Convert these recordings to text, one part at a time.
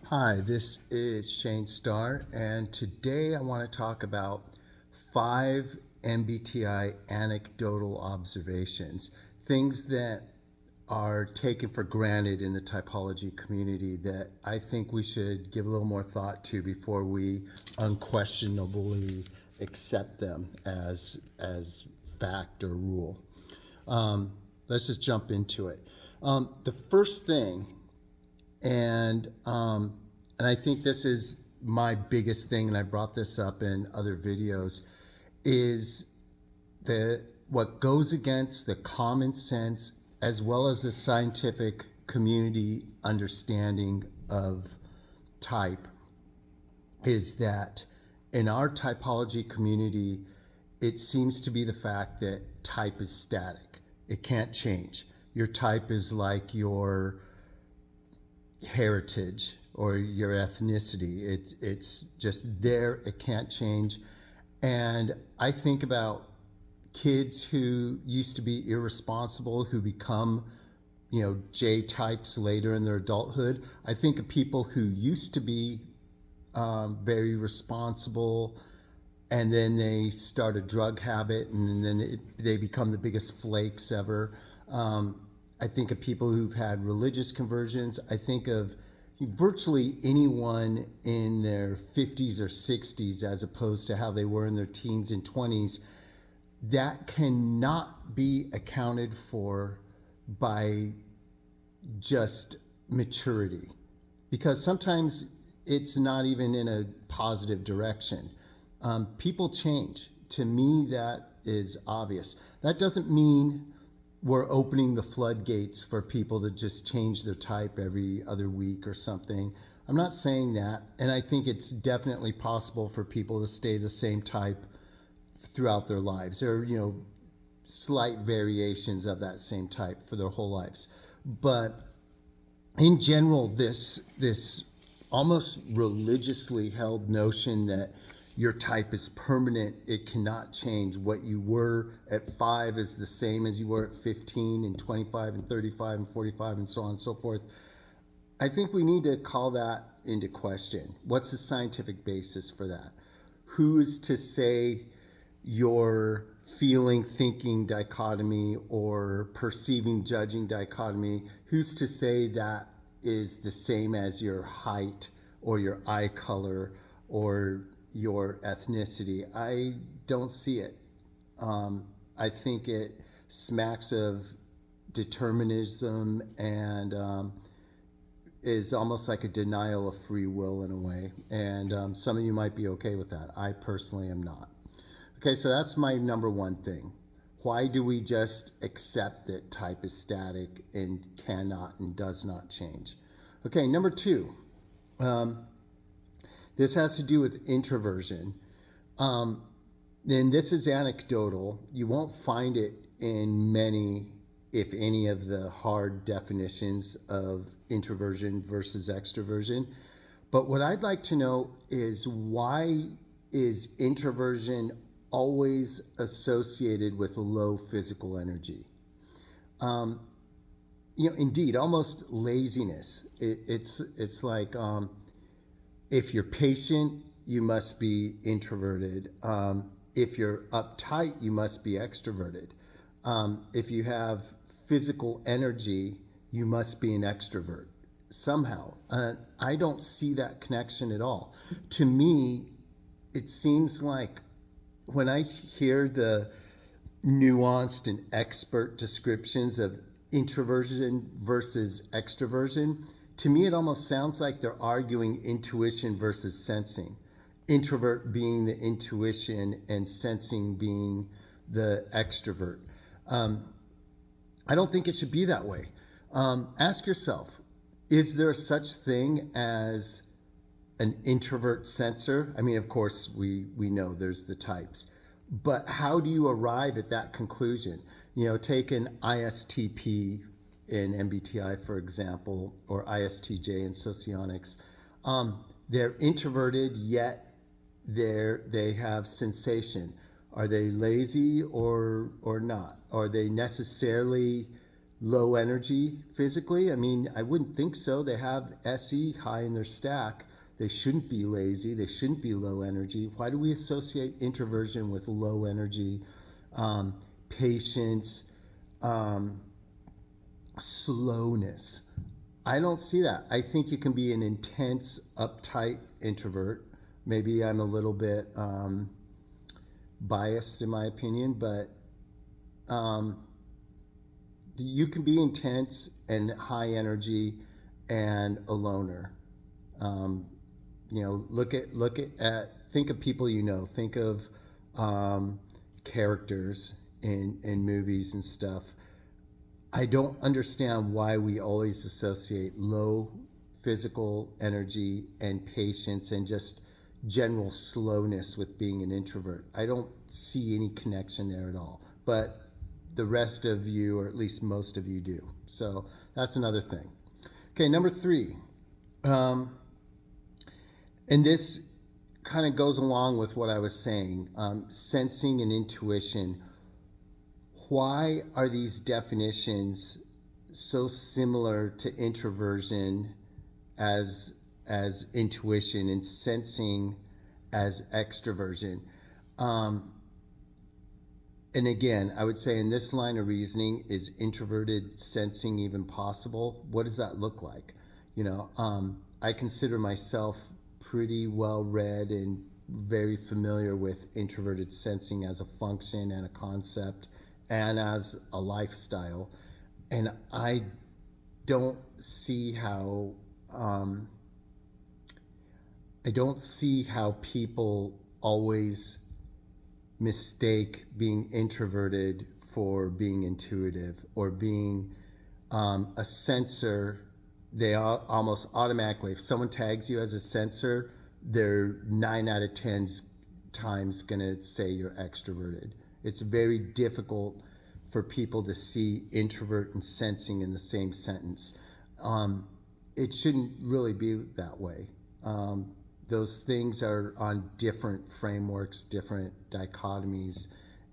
Hi, this is Shane Starr, and today I want to talk about 5 MBTI anecdotal observations, things that are taken for granted in the typology community that I think we should give a little more thought to before we unquestionably accept them as fact or rule. Let's just jump into it. The first thing, and I think this is my biggest thing, and I brought this up in other videos, is what goes against the common sense as well as the scientific community understanding of type is that in our typology community, it seems to be the fact that type is static. It can't change. Your type is like your heritage or your ethnicity. It's just there. It can't change. And I think about kids who used to be irresponsible, who become, J types later in their adulthood. I think of people who used to be very responsible, and then they start a drug habit, and then they become the biggest flakes ever. I think of people who've had religious conversions. I think of virtually anyone in their 50s or 60s as opposed to how they were in their teens and 20s. That cannot be accounted for by just maturity, because sometimes it's not even in a positive direction. People change. To me, that is obvious. That doesn't mean we're opening the floodgates for people to just change their type every other week or something. I'm not saying that. And I think it's definitely possible for people to stay the same type throughout their lives, or, slight variations of that same type for their whole lives. But in general, this almost religiously held notion that your type is permanent, it cannot change. What you were at 5 is the same as you were at 15 and 25 and 35 and 45 and so on and so forth. I think we need to call that into question. What's the scientific basis for that? Who's to say your feeling, thinking dichotomy or perceiving, judging dichotomy, who's to say that is the same as your height or your eye color or your ethnicity? I don't see it. I think it smacks of determinism and is almost like a denial of free will in a way. And some of you might be okay with that. I personally am not. Okay, so that's my number one thing. Why do we just accept that type is static and cannot and does not change? Okay, number two. This has to do with introversion. And this is anecdotal. You won't find it in many, if any, of the hard definitions of introversion versus extroversion. But what I'd like to know is, why is introversion always associated with low physical energy? Indeed, almost laziness. It's like, if you're patient, you must be introverted. If you're uptight, you must be extroverted. If you have physical energy, you must be an extrovert somehow. I don't see that connection at all. To me, it seems like when I hear the nuanced and expert descriptions of introversion versus extroversion, to me it almost sounds like they're arguing intuition versus sensing. Introvert being the intuition and sensing being the extrovert. I don't think it should be that way. Ask yourself, is there such thing as an introvert sensor? I mean, of course, we know there's the types, but how do you arrive at that conclusion? Take an ISTP in MBTI, for example, or ISTJ in socionics. They're introverted, yet they have sensation. Are they lazy or not? Are they necessarily low energy physically? I mean, I wouldn't think so. They have SE high in their stack. They shouldn't be lazy. They shouldn't be low energy. Why do we associate introversion with low energy, patience, slowness? I don't see that. I think you can be an intense, uptight introvert. Maybe I'm a little bit biased in my opinion, but you can be intense and high energy and a loner. Um, think of people you know. Think of characters in movies and stuff. I don't understand why we always associate low physical energy and patience and just general slowness with being an introvert. I don't see any connection there at all. But the rest of you, or at least most of you, do. So that's another thing. Okay, number 3. And this kind of goes along with what I was saying, sensing and intuition. Why are these definitions so similar to introversion as intuition and sensing as extroversion? And again, I would say in this line of reasoning, is introverted sensing even possible? What does that look like? I consider myself pretty well read and very familiar with introverted sensing as a function and a concept and as a lifestyle. And I don't see how people always mistake being introverted for being intuitive or being a sensor. They almost automatically, if someone tags you as a sensor, they're 9 out of 10 times going to say you're extroverted. It's very difficult for people to see introvert and sensing in the same sentence. It shouldn't really be that way. Those things are on different frameworks, different dichotomies,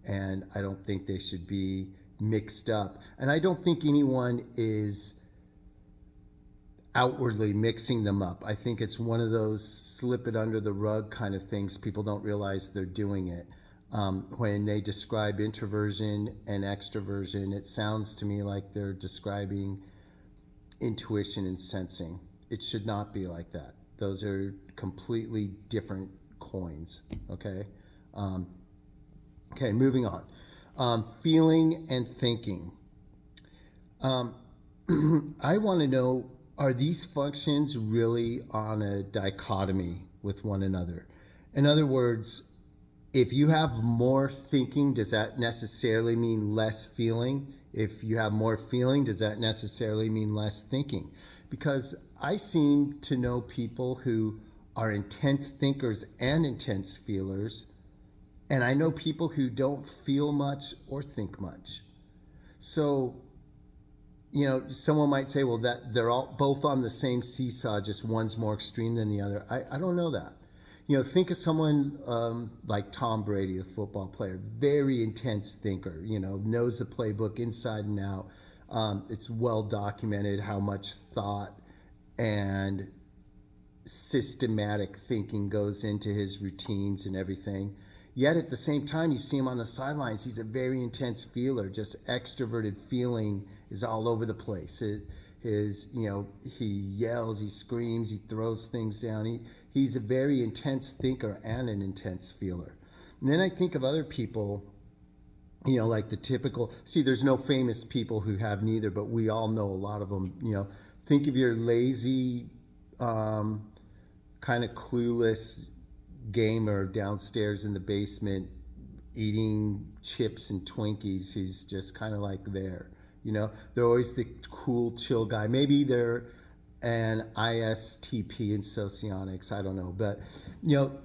and I don't think they should be mixed up. And I don't think anyone is outwardly mixing them up. I think it's one of those slip it under the rug kind of things. People don't realize they're doing it. When they describe introversion and extroversion, it sounds to me like they're describing intuition and sensing. It should not be like that. Those are completely different coins, okay? Okay, moving on. Feeling and thinking. I want to know, are these functions really on a dichotomy with one another? In other words, if you have more thinking, does that necessarily mean less feeling? If you have more feeling, does that necessarily mean less thinking? Because I seem to know people who are intense thinkers and intense feelers, and I know people who don't feel much or think much. So, someone might say, well, that they're all both on the same seesaw, just one's more extreme than the other. I don't know that. Think of someone like Tom Brady, a football player, very intense thinker, knows the playbook inside and out. It's well documented how much thought and systematic thinking goes into his routines and everything. Yet at the same time, you see him on the sidelines. He's a very intense feeler, just extroverted feeling is all over the place. He yells, he screams, he throws things down. He's a very intense thinker and an intense feeler. And then I think of other people, like the typical, there's no famous people who have neither, but we all know a lot of them. Think of your lazy, kind of clueless gamer downstairs in the basement eating chips and Twinkies who's just kind of like there. They're always the cool, chill guy. Maybe they're an ISTP in socionics, I don't know. But,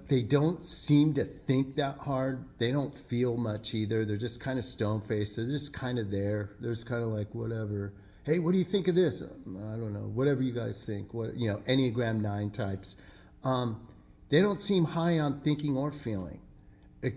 they don't seem to think that hard. They don't feel much either. They're just kind of stone-faced. They're just kind of there. They're just kind of like, whatever. Hey, what do you think of this? I don't know. Whatever you guys think. Enneagram 9 types. They don't seem high on thinking or feeling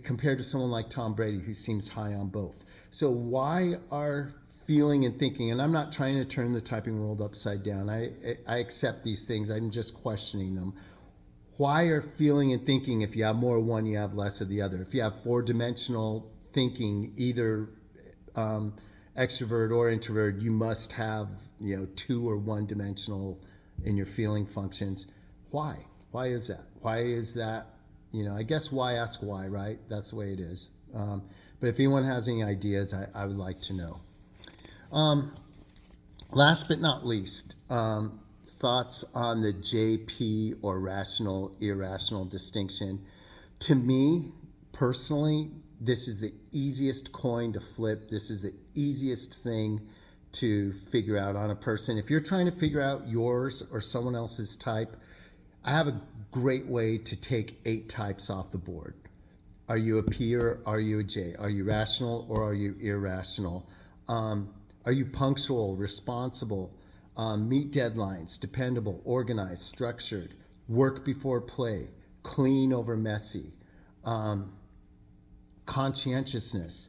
compared to someone like Tom Brady, who seems high on both. So why are feeling and thinking, and I'm not trying to turn the typing world upside down. I accept these things. I'm just questioning them. Why are feeling and thinking, if you have more of one, you have less of the other? If you have four-dimensional thinking, either extrovert or introvert, you must have, two or one-dimensional in your feeling functions. Why? Why is that? Why is that? I guess why ask why, right? That's the way it is. But if anyone has any ideas, I would like to know. Last but not least, thoughts on the JP or rational, irrational distinction. To me, personally, this is the easiest coin to flip. This is the easiest thing to figure out on a person. If you're trying to figure out yours or someone else's type, I have a great way to take 8 types off the board. Are you a P or are you a J? Are you rational or are you irrational? Are you punctual, responsible, meet deadlines, dependable, organized, structured, work before play, clean over messy, conscientiousness?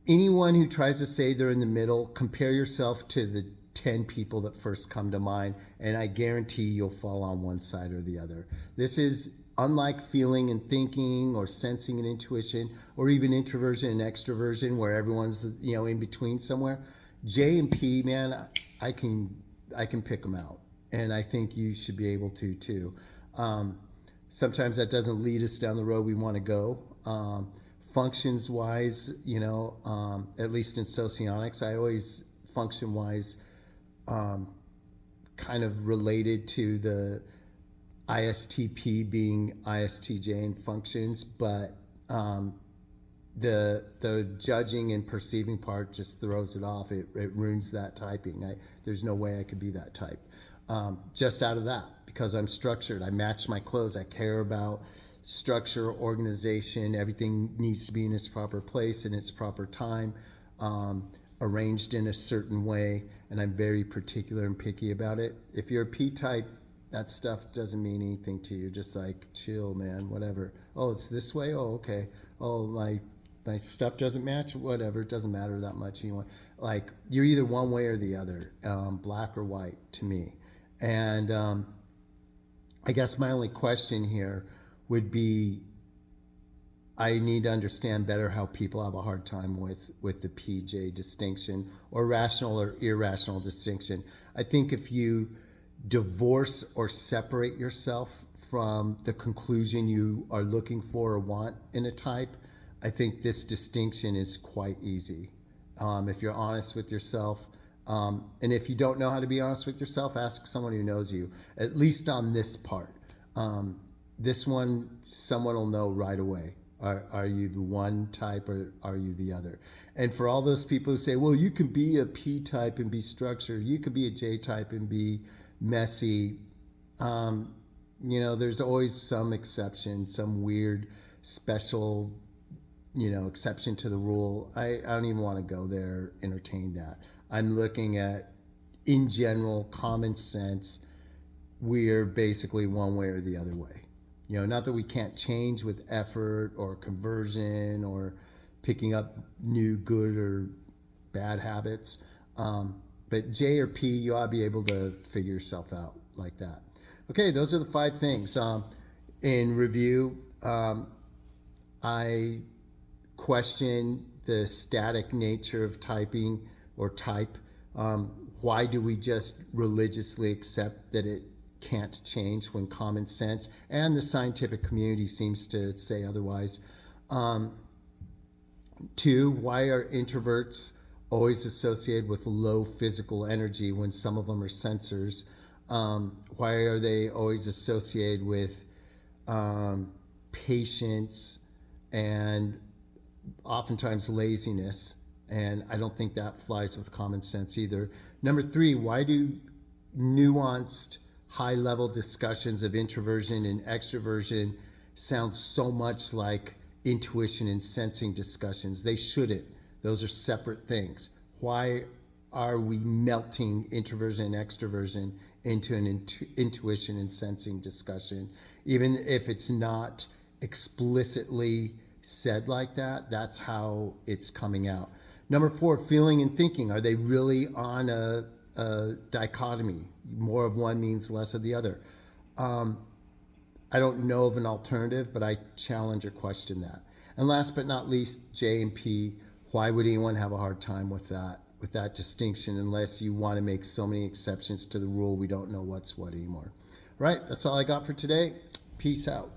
Anyone who tries to say they're in the middle, compare yourself to the 10 people that first come to mind, and I guarantee you'll fall on one side or the other. This is unlike feeling and thinking or sensing and intuition, or even introversion and extroversion, where everyone's in between somewhere. J and P, man, I can pick them out, and I think you should be able to too. Sometimes that doesn't lead us down the road we want to go. Functions wise, at least in socionics, I always function wise kind of related to the ISTP being ISTJ in functions, but the judging and perceiving part just throws it off. It ruins that typing. There's no way I could be that type. Just out of that, because I'm structured. I match my clothes. I care about structure, organization. Everything needs to be in its proper place in its proper time, arranged in a certain way, and I'm very particular and picky about it. If you're a P type, that stuff doesn't mean anything to you. You're just like, chill, man, whatever. Oh, it's this way? Oh, okay. Oh, my stuff doesn't match? Whatever. It doesn't matter that much anyway. Like, you're either one way or the other, black or white to me. And I guess my only question here would be, I need to understand better how people have a hard time with the PJ distinction, or rational or irrational distinction. I think if you divorce or separate yourself from the conclusion you are looking for or want in a type, I think this distinction is quite easy. If you're honest with yourself, and if you don't know how to be honest with yourself, ask someone who knows you, at least on this part. This one, someone will know right away. Are you the one type or are you the other? And for all those people who say, well, you can be a P type and be structured, you could be a J type and be messy, there's always some exception, some weird special, exception to the rule. I don't even want to go there, entertain that. I'm looking at, in general, common sense. We're basically one way or the other way. Not that we can't change with effort or conversion or picking up new good or bad habits. But J or P, you ought to be able to figure yourself out like that. Okay, those are the 5 things. In review, I question the static nature of typing or type. Why do we just religiously accept that it can't change when common sense and the scientific community seems to say otherwise? 2, why are introverts always associated with low physical energy when some of them are sensors? Why are they always associated with patience and oftentimes laziness? And I don't think that flies with common sense either. Number 3, why do nuanced high-level discussions of introversion and extroversion sound so much like intuition and sensing discussions? They shouldn't. Those are separate things. Why are we melting introversion and extroversion into an intuition and sensing discussion? Even if it's not explicitly said like that, that's how it's coming out. Number 4, feeling and thinking. Are they really on a dichotomy? More of one means less of the other. I don't know of an alternative, but I challenge or question that. And last but not least, J and P. Why would anyone have a hard time with that distinction unless you want to make so many exceptions to the rule we don't know what's what anymore? All right, that's all I got for today. Peace out.